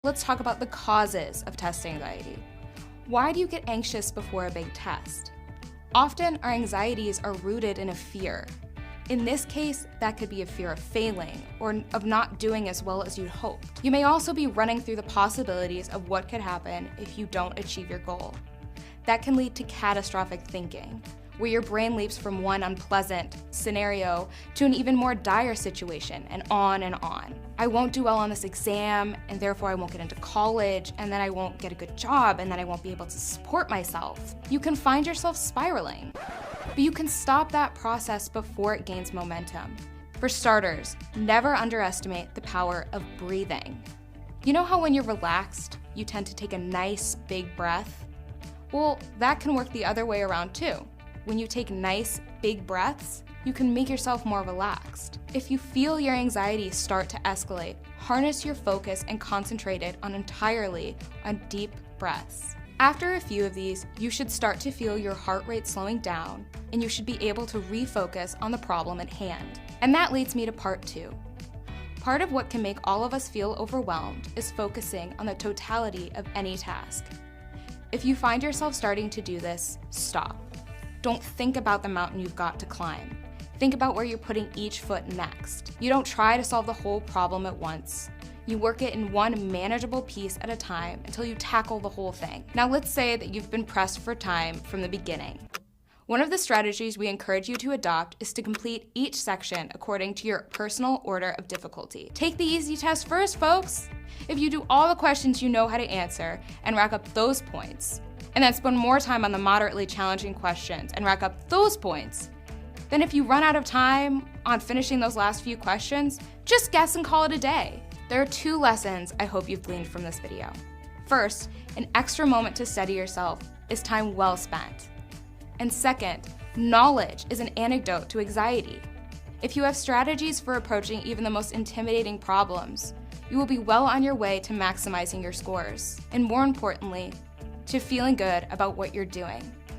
Let's talk about the causes of test anxiety. Why do you get anxious before a big test? Often, our anxieties are rooted in a fear. In this case, that could be a fear of failing or of not doing as well as you'd hoped. You may also be running through the possibilities of what could happen if you don't achieve your goal. That can lead to catastrophic thinking, where your brain leaps from one unpleasant scenario to an even more dire situation, and on and on. I won't do well on this exam, and therefore I won't get into college, and then I won't get a good job, and then I won't be able to support myself. You can find yourself spiraling. But you can stop that process before it gains momentum. For starters, never underestimate the power of breathing. You know how when you're relaxed, you tend to take a nice big breath? Well, that can work the other way around too. When you take nice, big breaths, you can make yourself more relaxed. If you feel your anxiety start to escalate, harness your focus and concentrate it entirely on deep breaths. After a few of these, you should start to feel your heart rate slowing down, and you should be able to refocus on the problem at hand. And that leads me to part 2. Part of what can make all of us feel overwhelmed is focusing on the totality of any task. If you find yourself starting to do this, stop. Don't think about the mountain you've got to climb. Think about where you're putting each foot next. You don't try to solve the whole problem at once. You work it in one manageable piece at a time until you tackle the whole thing. Now let's say that you've been pressed for time from the beginning. One of the strategies we encourage you to adopt is to complete each section according to your personal order of difficulty. Take the easy test first, folks. If you do all the questions you know how to answer and rack up those points, and then spend more time on the moderately challenging questions and rack up those points, then if you run out of time on finishing those last few questions, just guess and call it a day. There are 2 lessons I hope you've gleaned from this video. First, an extra moment to study yourself is time well spent. And second, knowledge is an antidote to anxiety. If you have strategies for approaching even the most intimidating problems, you will be well on your way to maximizing your scores, and more importantly, to feeling good about what you're doing.